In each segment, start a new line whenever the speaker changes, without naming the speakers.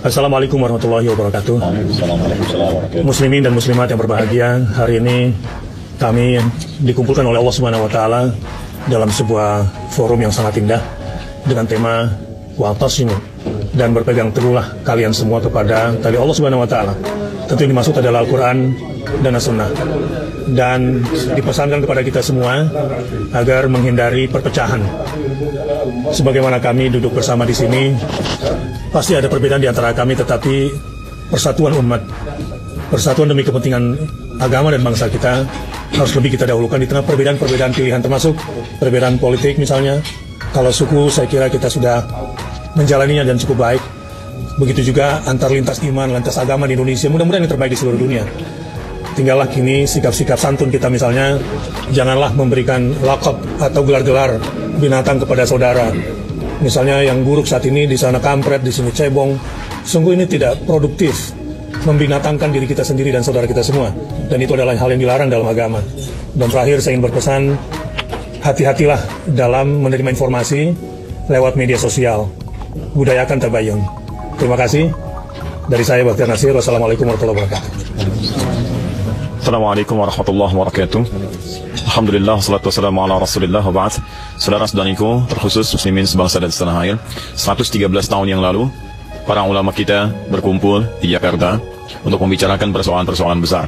Assalamualaikum warahmatullahi wabarakatuh. Muslimin dan muslimat yang berbahagia, hari ini kami dikumpulkan oleh Allah Subhanahu wa Ta'ala dalam sebuah forum yang sangat indah dengan tema wa'tasimu, dan berpegang teguhlah kalian semua kepada tali Allah Subhanahu wa Ta'ala. Tentu yang dimaksud adalah Al-Quran dan As-Sunnah, dan dipesankan kepada kita semua agar menghindari perpecahan. Sebagaimana kami duduk bersama di sini, pasti ada perbedaan di antara kami, tetapi persatuan umat, persatuan demi kepentingan agama dan bangsa kita harus lebih kita dahulukan di tengah perbedaan-perbedaan pilihan, termasuk perbedaan politik misalnya. Kalau suku, saya kira kita sudah menjalaninya dan cukup baik. Begitu juga antar lintas iman, lintas agama di Indonesia, mudah-mudahan yang terbaik di seluruh dunia. Tinggallah kini sikap-sikap santun kita, misalnya janganlah memberikan lakab atau gelar-gelar binatang kepada saudara. Misalnya yang buruk saat ini, di sana kampret, di sini cebong. Sungguh ini tidak produktif, membinatangkan diri kita sendiri dan saudara kita semua. Dan itu adalah hal yang dilarang dalam agama. Dan terakhir saya ingin berpesan, hati-hatilah dalam menerima informasi lewat media sosial. Budayakan tabayun. Terima kasih. Dari saya, Bakhtiar Nasir. Wassalamualaikum warahmatullahi wabarakatuh.
Assalamualaikum warahmatullahi wabarakatuh. Alhamdulillah, salatu wassalamu ala rasulillah wa ba'd. Saudara-saudariku, terkhusus muslimin sebangsa dan setanah air, 113 tahun yang lalu para ulama kita berkumpul di Jakarta untuk membicarakan persoalan-persoalan besar.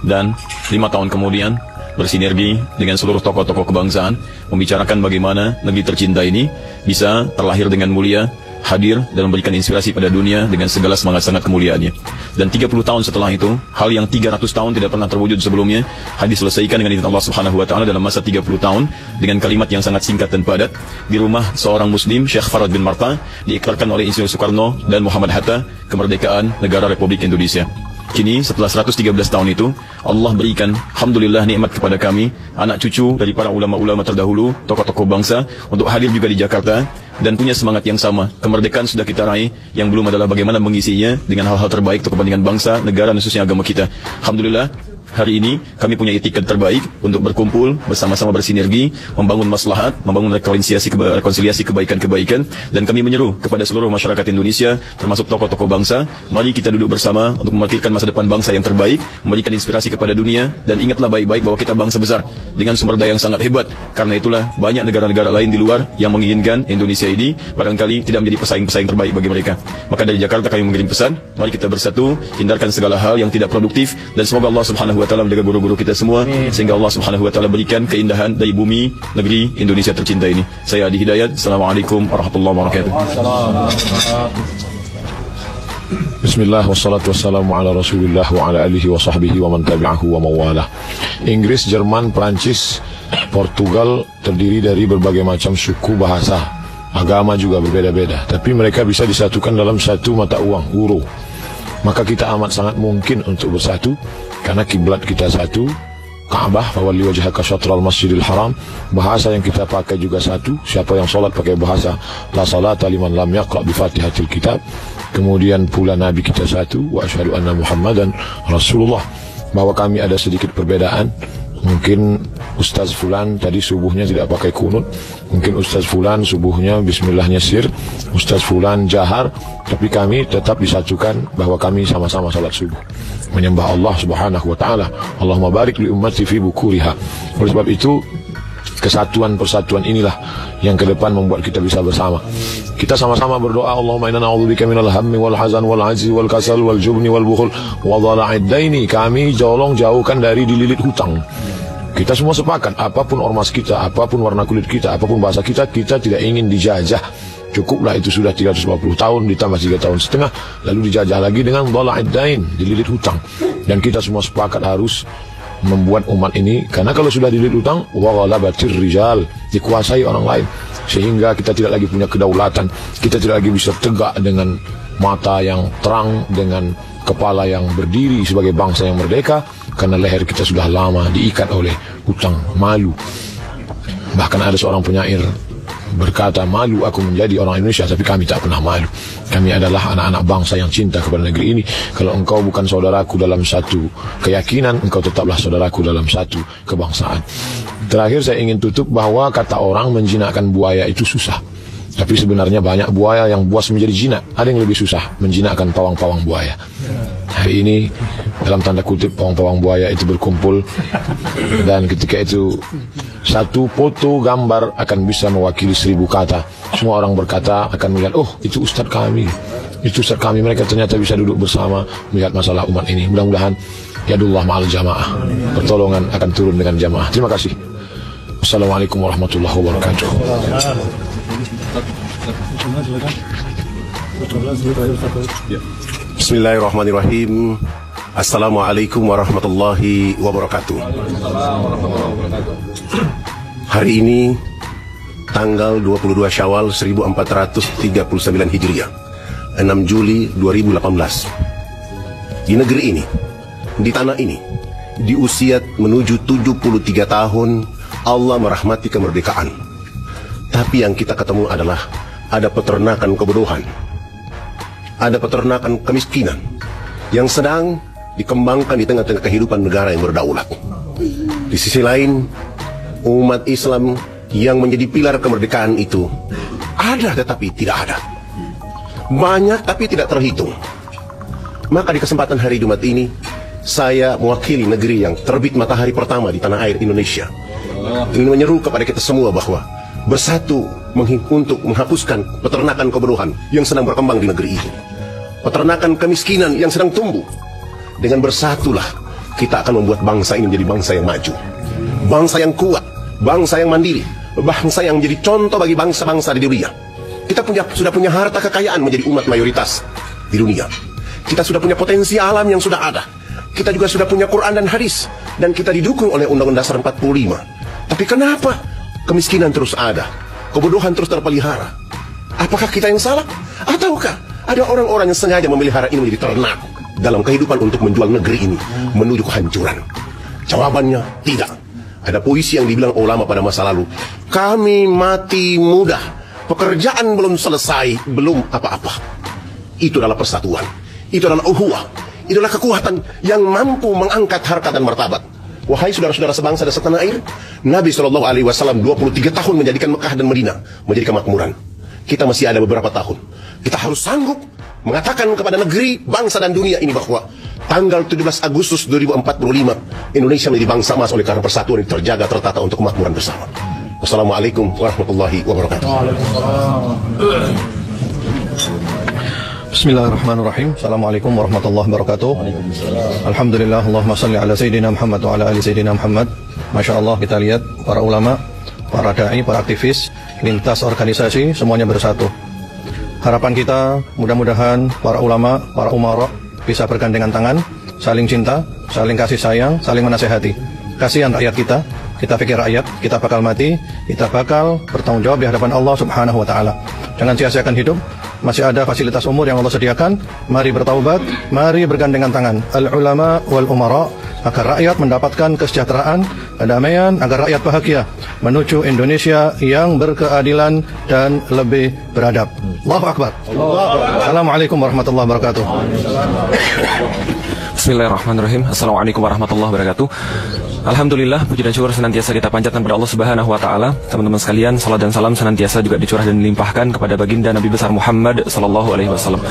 Dan 5 tahun kemudian bersinergi dengan seluruh tokoh-tokoh kebangsaan membicarakan bagaimana negeri tercinta ini bisa terlahir dengan mulia, hadir dan memberikan inspirasi pada dunia dengan segala semangat-semangat kemuliaannya. Dan 30 tahun setelah itu, hal yang 300 tahun tidak pernah terwujud sebelumnya, diselesaikan dengan izin Allah Subhanahu wa Ta'ala dalam masa 30 tahun dengan kalimat yang sangat singkat dan padat. Di rumah seorang muslim, Syekh Farad bin Marta, diikrarkan oleh Insinyur Soekarno dan Muhammad Hatta kemerdekaan negara Republik Indonesia. Kini setelah 113 tahun itu, Allah berikan alhamdulillah nikmat kepada kami, anak cucu dari para ulama-ulama terdahulu, tokoh-tokoh bangsa, untuk hadir juga di Jakarta dan punya semangat yang sama. Kemerdekaan sudah kita raih, yang belum adalah bagaimana mengisinya dengan hal-hal terbaik untuk kepentingan bangsa, negara, dan khususnya agama kita. Alhamdulillah, hari ini kami punya etikat terbaik untuk berkumpul bersama-sama bersinergi, membangun maslahat, membangun rekonsiliasi kebaikan-kebaikan, dan kami menyeru kepada seluruh masyarakat Indonesia, termasuk tokoh-tokoh bangsa, mari kita duduk bersama untuk memikirkan masa depan bangsa yang terbaik, memberikan inspirasi kepada dunia, dan ingatlah baik-baik bahwa kita bangsa besar dengan sumber daya yang sangat hebat. Karena itulah banyak negara-negara lain di luar yang menginginkan Indonesia ini barangkali tidak menjadi pesaing-pesaing terbaik bagi mereka. Maka dari Jakarta kami mengirim pesan, mari kita bersatu, hindarkan segala hal yang tidak produktif, dan semoga Allah Subhanahu wa Ta'ala menjaga guru-guru kita semua, sehingga Allah Subhanahu wa Ta'ala berikan keindahan dari bumi negeri Indonesia tercinta ini. Saya Adi Hidayat. Assalamualaikum warahmatullahi wabarakatuh.
Bismillah, wassalatu wassalamu ala rasulillah wa ala alihi wa sahbihi wa man tabi'ahu wa mawalah. Inggris, Jerman, Prancis, Portugal terdiri dari berbagai macam suku, bahasa, agama juga berbeda-beda, tapi mereka bisa disatukan dalam satu mata uang, euro. Maka kita amat sangat mungkin untuk bersatu, karena kiblat kita satu, Ka'bah, fawalli wajhaka syatral masjidil haram. Bahasa yang kita pakai juga satu, siapa yang sholat pakai bahasa la salata liman lam yaqra bi fatihatil kitab. Kemudian pula Nabi kita satu, wa asyhadu anna Muhammadan Rasulullah. Bahwa kami ada sedikit perbedaan, mungkin Ustaz Fulan tadi subuhnya tidak pakai kunut, mungkin Ustaz Fulan subuhnya bismillahnya sir, Ustaz Fulan jahar, tapi kami tetap disatukan bahwa kami sama-sama salat subuh, menyembah Allah Subhanahu wa Ta'ala. Allahumma barik li ummati fi bukuriha. Oleh sebab itu, kesatuan persatuan inilah yang ke depan membuat kita bisa bersama. Kita sama-sama berdoa, Allahumma inna na'udzubika minal hammi wal hazan wal ajzi wal kasal wal jubni wal bukhul wa dhala'id daini. Kami jauhkan dari dililit hutang. Kita semua sepakat, apapun ormas kita, apapun warna kulit kita, apapun bahasa kita, kita tidak ingin dijajah. Cukuplah itu sudah 350 tahun ditambah 3 tahun setengah, lalu dijajah lagi dengan dhala'id dain, dililit hutang. Dan kita semua sepakat harus membuat umat ini, karena kalau sudah dililit hutang, wa ghalabatir rijal, dikuasai orang lain, sehingga kita tidak lagi punya kedaulatan, kita tidak lagi bisa tegak dengan mata yang terang, dengan kepala yang berdiri sebagai bangsa yang merdeka, karena leher kita sudah lama diikat oleh hutang, malu. Bahkan ada seorang penyair berkata, malu aku menjadi orang Indonesia, tapi kami tak pernah malu. Kami adalah anak-anak bangsa yang cinta kepada negeri ini. Kalau engkau bukan saudaraku dalam satu keyakinan, engkau tetaplah saudaraku dalam satu kebangsaan. Terakhir saya ingin tutup bahwa kata orang menjinakkan buaya itu susah, Tapi sebenarnya banyak buaya yang buas menjadi jinak. Ada yang lebih susah menjinakkan pawang-pawang buaya. Hari ini dalam tanda kutip pawang-pawang buaya itu berkumpul, dan ketika itu satu foto gambar akan bisa mewakili 1000 kata. Semua orang berkata akan melihat, oh itu ustadz kami, itu ustadz kami. Mereka ternyata bisa duduk bersama melihat masalah umat ini. Mudah-mudahan yadullah ma'al jamaah, pertolongan akan turun dengan jamaah. Terima kasih. Assalamualaikum warahmatullahi wabarakatuh.
Bismillahirrahmanirrahim. Assalamualaikum warahmatullahi wabarakatuh. Hari ini tanggal 22 Syawal 1439 Hijriah, 6 Juli 2018. Di negeri ini, di tanah ini, di usia menuju 73 tahun, Allah merahmati kemerdekaan. Tapi yang kita ketemu adalah ada peternakan kebodohan, ada peternakan kemiskinan yang sedang dikembangkan di tengah-tengah kehidupan negara yang berdaulat. Di sisi lain, umat Islam yang menjadi pilar kemerdekaan itu ada tetapi tidak ada, banyak tapi tidak terhitung. Maka di kesempatan hari Jumat ini, saya mewakili negeri yang terbit matahari pertama di tanah air Indonesia, ingin menyeru kepada kita semua bahwa bersatu untuk menghapuskan peternakan kebodohan yang sedang berkembang di negeri ini, peternakan kemiskinan yang sedang tumbuh. Dengan bersatulah kita akan membuat bangsa ini menjadi bangsa yang maju, bangsa yang kuat, bangsa yang mandiri, bangsa yang menjadi contoh bagi bangsa-bangsa di dunia. Kita sudah punya harta kekayaan menjadi umat mayoritas di dunia. Kita sudah punya potensi alam yang sudah ada. Kita juga sudah punya Quran dan hadis, dan kita didukung oleh Undang-Undang Dasar 45. Tapi kenapa kemiskinan terus ada, kebodohan terus terpelihara? Apakah kita yang salah? Ataukah ada orang-orang yang sengaja memelihara ini menjadi ternak dalam kehidupan untuk menjual negeri ini menuju kehancuran? Jawabannya tidak. Ada puisi yang dibilang ulama pada masa lalu, kami mati muda, pekerjaan belum selesai, belum apa-apa. Itu adalah persatuan, itu adalah ukhuwah, itu adalah kekuatan yang mampu mengangkat harkat dan martabat. Wahai saudara-saudara sebangsa dan setanah air, Nabi SAW 23 tahun menjadikan Mekah dan Madinah menjadi kemakmuran. Kita masih ada beberapa tahun. Kita harus sanggup mengatakan kepada negeri, bangsa dan dunia ini bahwa tanggal 17 Agustus 2045 Indonesia menjadi bangsa emas oleh karena persatuan yang terjaga, tertata untuk kemakmuran bersama. Wassalamualaikum warahmatullahi wabarakatuh.
Bismillahirrahmanirrahim. Assalamualaikum warahmatullahi wabarakatuh. Alhamdulillah, Allahumma salli ala Sayyidina Muhammad wa ala ali Sayyidina Muhammad. Masya Allah, kita lihat para ulama, para da'i, para aktivis, lintas organisasi, semuanya bersatu. Harapan kita, mudah-mudahan para ulama, para umara bisa bergandengan tangan, saling cinta, saling kasih sayang, saling menasehati. Kasihan rakyat kita pikir rakyat, kita bakal mati, kita bakal bertanggung jawab di hadapan Allah Subhanahu wa Ta'ala. Jangan sia-siakan hidup. Masih ada fasilitas umur yang Allah sediakan. Mari bertaubat, mari bergandengan tangan, al-ulama wal umara, agar rakyat mendapatkan kesejahteraan, kedamaian, agar rakyat bahagia menuju Indonesia yang berkeadilan dan lebih beradab. Allahu Akbar. Assalamualaikum warahmatullahi wabarakatuh.
Bismillahirrahmanirrahim. Assalamualaikum warahmatullahi wabarakatuh. Alhamdulillah, puji dan syukur senantiasa kita panjatkan kepada Allah Subhanahu wa Ta'ala. Teman-teman sekalian, salat dan salam senantiasa juga dicurah dan dilimpahkan kepada baginda Nabi besar Muhammad sallallahu alaihi wasallam.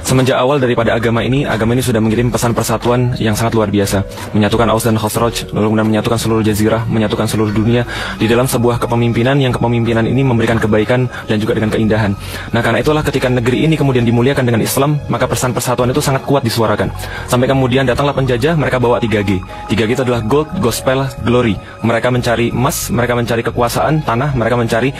Semenjak awal daripada agama ini sudah mengirim pesan persatuan yang sangat luar biasa, menyatukan Aus dan Khazraj, lalu kemudian menyatukan seluruh jazirah, menyatukan seluruh dunia di dalam sebuah kepemimpinan yang kepemimpinan ini memberikan kebaikan dan juga dengan keindahan. Nah, karena itulah ketika negeri ini kemudian dimuliakan dengan Islam, maka pesan persatuan itu sangat kuat disuarakan. Sampai kemudian datanglah penjajah, mereka bawa 3G. 3G itu adalah gold, gospel, glory. Mereka mencari emas, mereka mencari kekuasaan, tanah, mereka mencari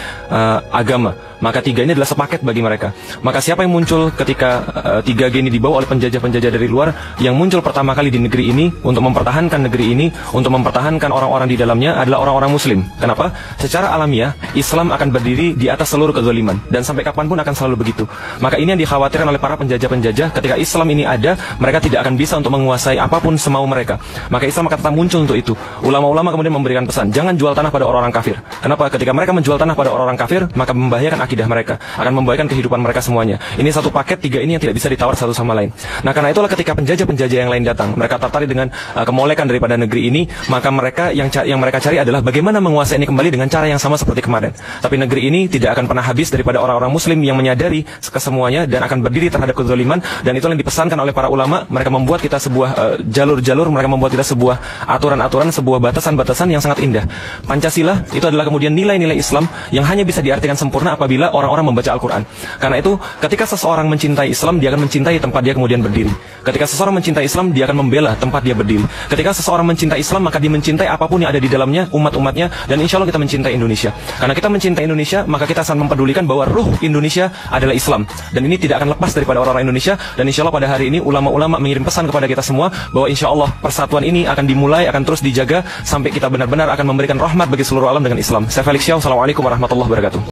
agama. Maka 3 ini adalah sepaket bagi mereka. Maka siapa yang muncul ketika 3G ini dibawa oleh penjajah-penjajah dari luar? Yang muncul pertama kali di negeri ini untuk mempertahankan negeri ini, untuk mempertahankan orang-orang di dalamnya adalah orang-orang Muslim. Kenapa? Secara alamiah Islam akan berdiri di atas seluruh kezaliman, dan sampai kapanpun akan selalu begitu. Maka ini yang dikhawatirkan oleh para penjajah-penjajah. Ketika Islam ini ada, mereka tidak akan bisa untuk menguasai apapun semau mereka. Maka Islam akan tetap muncul untuk itu. Ulama-ulama kemudian memberikan pesan, jangan jual tanah pada orang-orang kafir. Kenapa? Ketika mereka menjual tanah pada orang-orang kafir, maka membahayakan akibat akidah mereka, akan membahayakan kehidupan mereka semuanya. Ini satu paket, tiga ini yang tidak bisa ditawar satu sama lain. Nah, karena itulah ketika penjajah-penjajah yang lain datang, mereka tertarik dengan kemolekan daripada negeri ini, maka mereka yang mereka cari adalah bagaimana menguasai ini kembali dengan cara yang sama seperti kemarin. Tapi negeri ini tidak akan pernah habis daripada orang-orang muslim yang menyadari kesemuanya dan akan berdiri terhadap kezaliman, dan itu yang dipesankan oleh para ulama. Mereka membuat kita sebuah jalur-jalur, mereka membuat kita sebuah aturan-aturan, sebuah batasan-batasan yang sangat indah. Pancasila itu adalah kemudian nilai-nilai Islam yang hanya bisa diartikan sempurna apabila orang-orang membaca Al-Quran. Karena itu ketika seseorang mencintai Islam, dia akan mencintai tempat dia kemudian berdiri. Ketika seseorang mencintai Islam, dia akan membela tempat dia berdiri. Ketika seseorang mencintai Islam, maka dia mencintai apapun yang ada di dalamnya, umat-umatnya, dan insya Allah kita mencintai Indonesia. Karena kita mencintai Indonesia, maka kita akan mempedulikan bahwa ruh Indonesia adalah Islam, dan ini tidak akan lepas daripada orang-orang Indonesia. Dan insya Allah pada hari ini ulama-ulama mengirim pesan kepada kita semua bahwa insya Allah persatuan ini akan dimulai, akan terus dijaga sampai kita benar-benar akan memberikan rahmat bagi seluruh alam dengan Islam. Saya Felix Xiao, assalamualaikum warahmatullahi wabarakatuh.